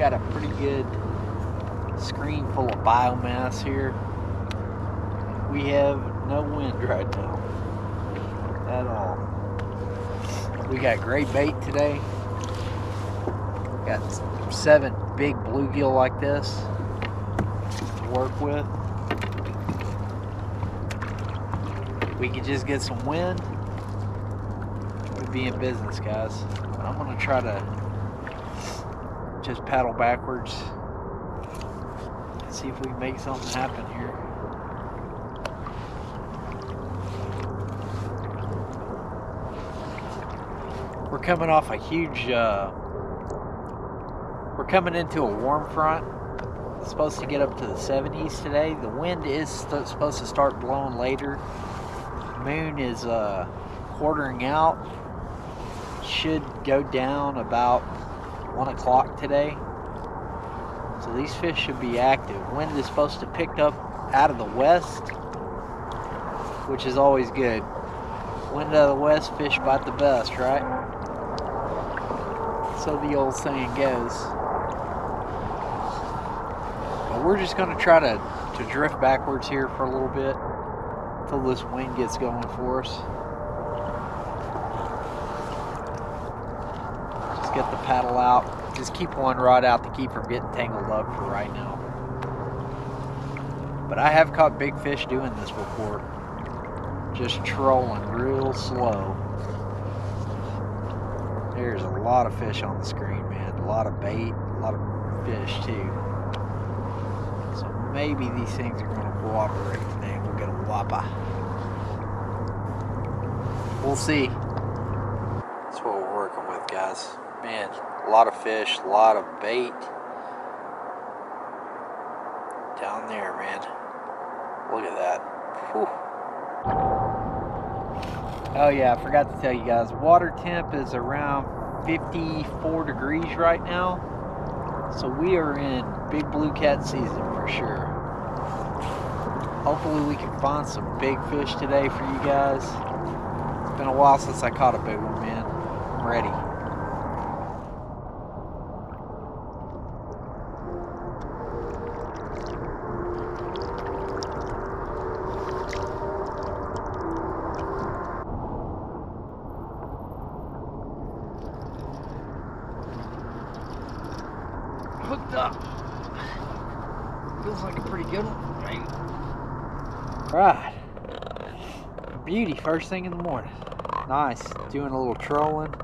got a pretty good screen full of biomass here. We have no wind right now at all. We got great bait today. Got 7 big bluegill like this to work with. We could just get some wind, we'd be in business, guys. I'm gonna try to just paddle backwards and see if we can make something happen here. We're coming off a huge, we're coming into a warm front. It's supposed to get up to the 70s today. The wind is supposed to start blowing later. Moon is quartering out. Should go down about 1 o'clock today. So these fish should be active. Wind is supposed to pick up out of the west, which is always good. Wind out of the west, fish bite the best, right? So the old saying goes. But we're just gonna try to drift backwards here for a little bit until this wind gets going for us. Just get the paddle out. Just keep one rod out to keep from getting tangled up for right now. But I have caught big fish doing this before. Just trolling real slow. There's a lot of fish on the screen, man. A lot of bait, a lot of fish too. So maybe these things are going to cooperate today. We'll get a whopper. We'll see. That's what we're working with, guys. Man, a lot of fish, a lot of bait. Down there, man. Look at that. Whew. Oh yeah, I forgot to tell you guys, water temp is around 54 degrees right now. So we are in big bluecat season for sure. Hopefully we can find some big fish today for you guys. It's been a while since I caught a big one, man. I'm ready. Hooked up. Feels like a pretty good one, right? Right. Beauty, first thing in the morning. Nice. Doing a little trolling.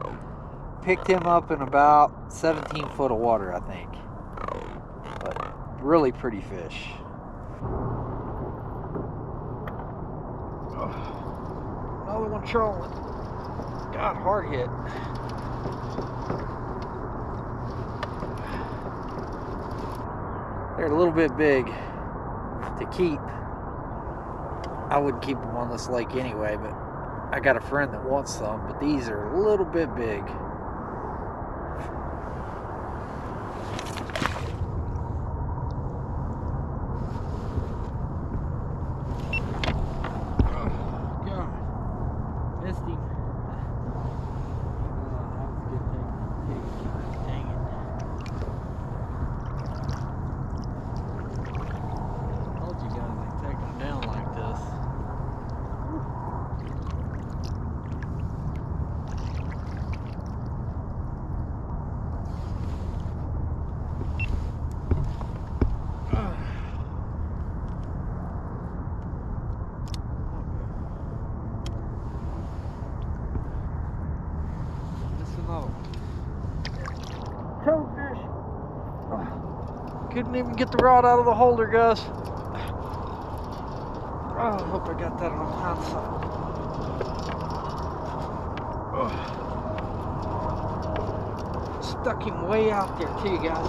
Picked him up in about 17 foot of water, I think. But really pretty fish. Another one trolling. God, hard hit. They're a little bit big to keep. I wouldn't keep them on this lake anyway, but I got a friend that wants some, but these are a little bit big. Oh, God. Missed him. Dang it. Told you guys they take them down like this. Toadfish. Couldn't even get the rod out of the holder, guys. Oh, I hope I got that on the outside. Stuck him way out there too, guys.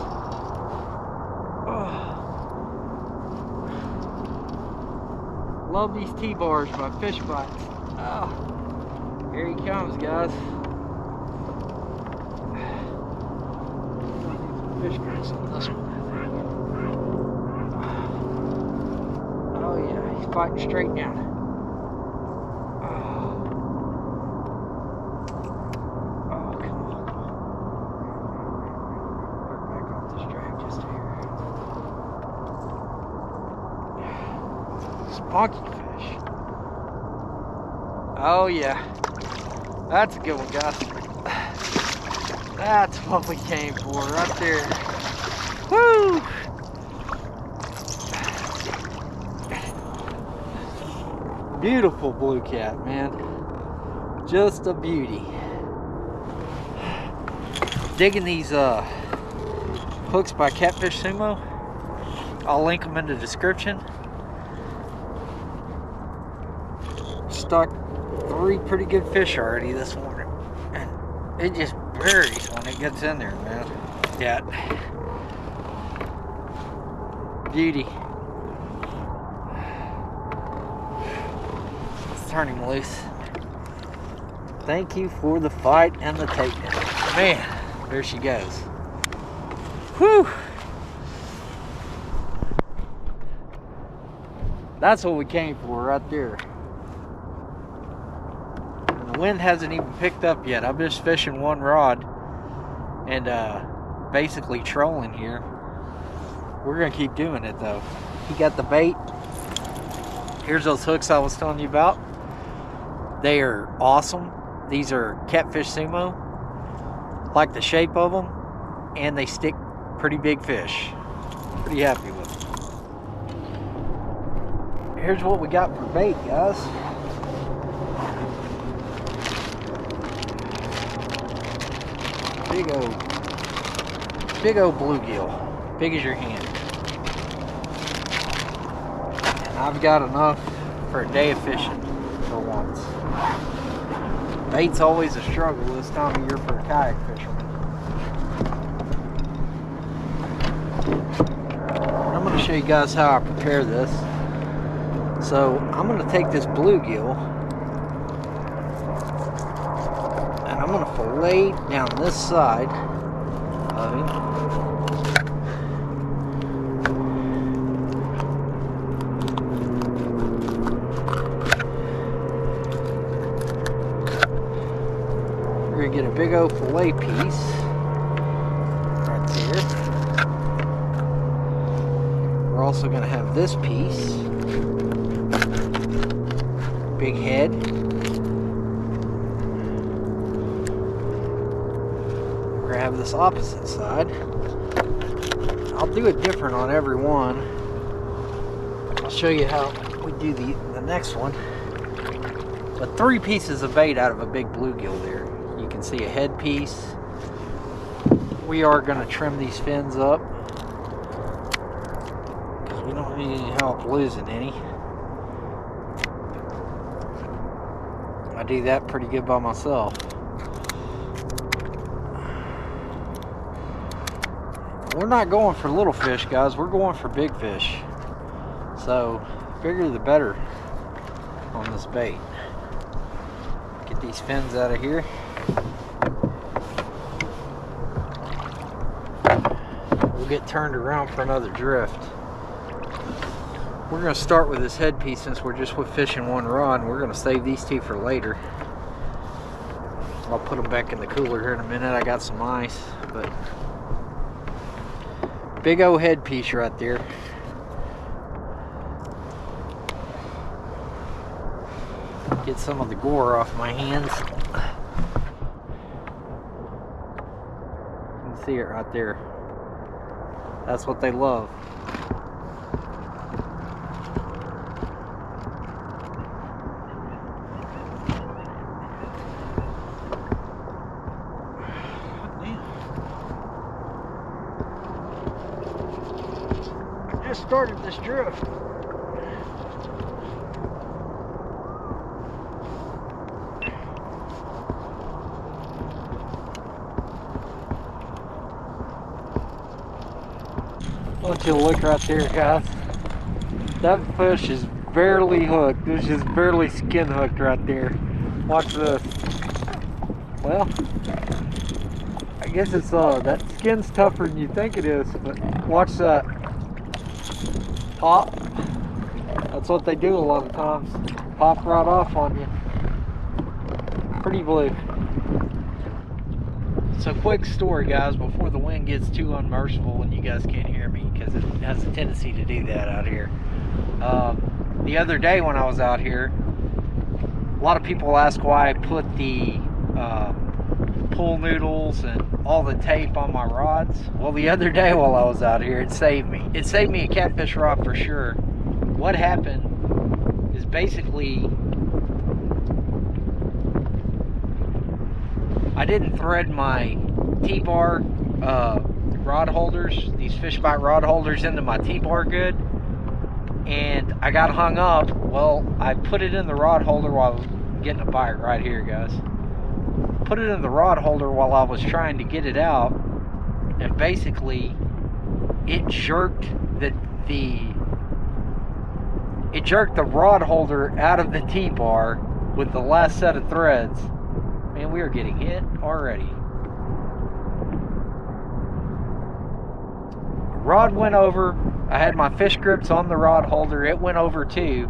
Love these T-bars by fish bites. Oh, here he comes, guys. Fish bites on this one. Oh yeah, he's fighting straight down. Oh, come on. Back off this drag. Spunky fish. Oh yeah. That's a good one, guys. That's what we came for right there. Woo! Beautiful blue cat, man. Just a beauty. Digging these hooks by Catfish Sumo. I'll link them in the description. Stuck 3 pretty good fish already this morning. And it just buries when it gets in there, man. Yeah. Beauty. Let's turn him loose. Thank you for the fight and the takedown. Man, there she goes. Whew. That's what we came for right there. And the wind hasn't even picked up yet. I'm just fishing one rod and basically trolling here. We're gonna keep doing it though. He got the bait. Here's those hooks I was telling you about. They are awesome. These are Catfish Sumo. Like the shape of them, and they stick pretty big fish. Pretty happy with them. Here's what we got for bait, guys. Big old bluegill, big as your hand. And I've got enough for a day of fishing for once. Bait's always a struggle this time of year for a kayak fisherman. I'm going to show you guys how I prepare this. So I'm going to take this bluegill and I'm going to fillet down this side of him. We're going to get a big old fillet piece right there. We're also going to have this piece. Big head. We're going to have this opposite side. I'll do it different on every one. I'll show you how we do the next one. But 3 pieces of bait out of a big bluegill there. You can see a head piece. We are going to trim these fins up because we don't need any help losing any. I do that pretty good by myself. We're not going for little fish, guys. We're going for big fish. So, bigger the better on this bait. Get these fins out of here. We'll get turned around for another drift. We're going to start with this head piece since we're just fishing one rod. We're going to save these 2 for later. I'll put them back in the cooler here in a minute. I got some ice, but big old head piece right there. Get some of the gore off my hands. You can see it right there. That's what they love. Just started this drift. I want you to look right there, guys. That fish is barely hooked. It's just barely skin hooked right there. Watch this. Well, I guess it's that skin's tougher than you think it is, but watch that. Pop. That's what they do a lot of times. Pop right off on you. Pretty blue. So quick story, guys, before the wind gets too unmerciful and you guys can't hear me, because it has a tendency to do that out here. the other day when I was out here, a lot of people ask why I put the pool noodles and all the tape on my rods. Well, the other day while I was out here, it saved me. It saved me a catfish rod for sure. What happened is basically I didn't thread my T-bar rod holders, these fish bite rod holders, into my T-bar good, and I got hung up. Well, I put it in the rod holder while I was getting a bite right here, guys. Put it in the rod holder while I was trying to get it out, and basically it jerked the rod holder out of the T-bar with the last set of threads. Man, we are getting hit already. Rod went over. I had my fish grips on the rod holder. It went over too.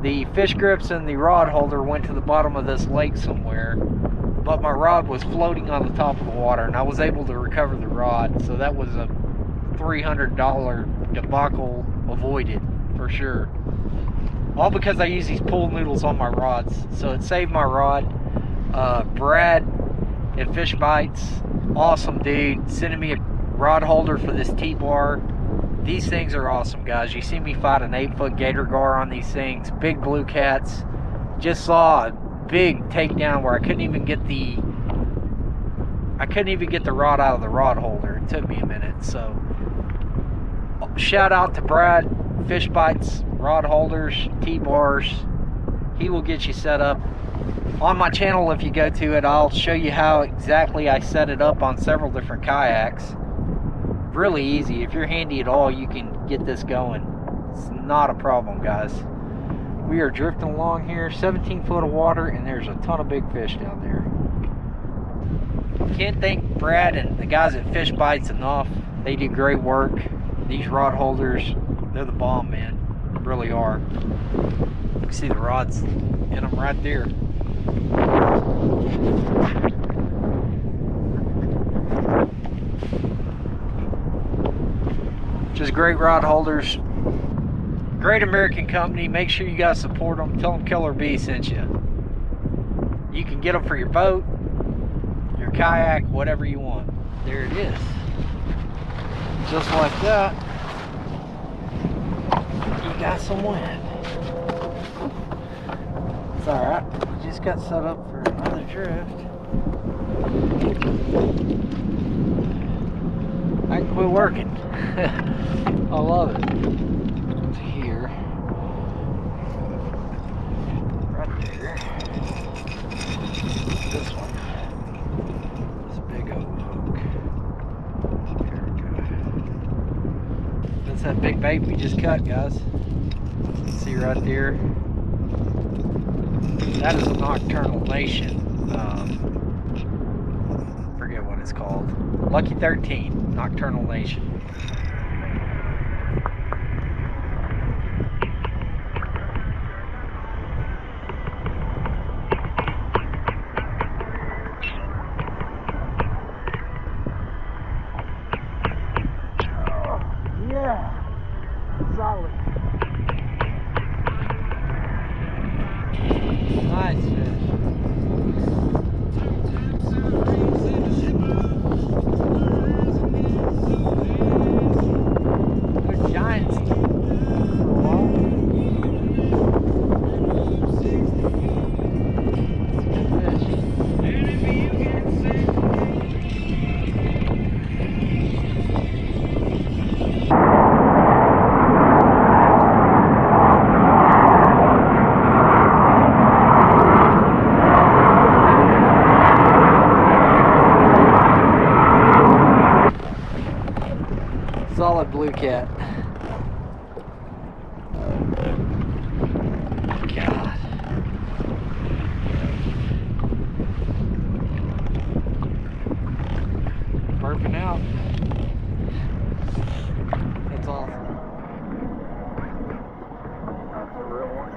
The fish grips and the rod holder went to the bottom of this lake somewhere, but my rod was floating on the top of the water, and I was able to recover the rod. So that was a $300 debacle avoided for sure. All because I use these pool noodles on my rods, so it saved my rod. Brad at Fish Bites, awesome dude, sending me a rod holder for this T-bar. These things are awesome, guys. You see me fight an 8-foot gator gar on these things, big Bluecats. Just saw a big takedown where I couldn't even get the rod out of the rod holder. It took me a minute. So shout out to Brad, Fish Bites, rod holders, T-bars. He will get you set up. On my channel, if you go to it, I'll show you how exactly I set it up on several different kayaks. Really easy. If you're handy at all, you can get this going. It's not a problem, guys. We are drifting along here, 17 foot of water, and there's a ton of big fish down there. Can't thank Brad and the guys at Fish Bites enough. They do great work. These rod holders, they're the bomb, man. They really are. You can see the rods in them right there. Just great rod holders. Great American company. Make sure you guys support them. Tell them Killer B sent you. You can get them for your boat, your kayak, whatever you want. There it is. Just like that. You got some wind. It's alright. Just got set up for another drift. I can quit working. I love it. It's here. Right there. This one. This big oak hook. There we go. That's that big bait we just cut, guys. See right there? That is a Nocturnal Nation. Forget what it's called. Lucky 13, Nocturnal Nation. Yeah, solid. Nice fish. They're giants. Solid Bluecat. God. Burping out. That's awesome. That's a real one.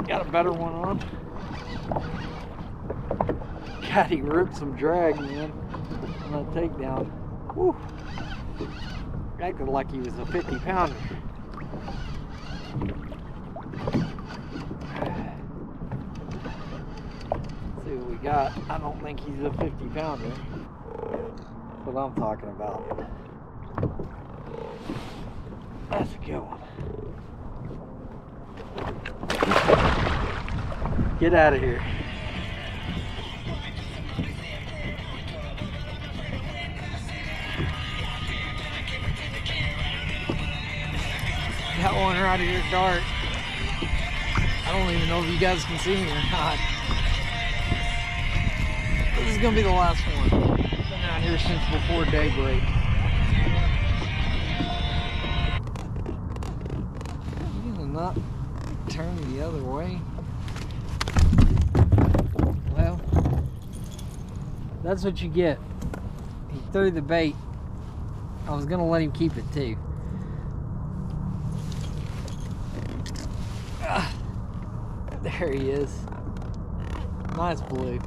Got a better one on. God, he ripped some drag, man, on that takedown. Woo. Acted like he was a 50-pounder. See what we got. I don't think he's a 50-pounder. That's what I'm talking about. That's a good one. Get out of here. Got one right here, dark. I don't even know if you guys can see me or not. This is gonna be the last one. Been out here since before daybreak. You gonna not turn the other way? Well, that's what you get. He threw the bait. I was gonna let him keep it too. There he is. Nice blue.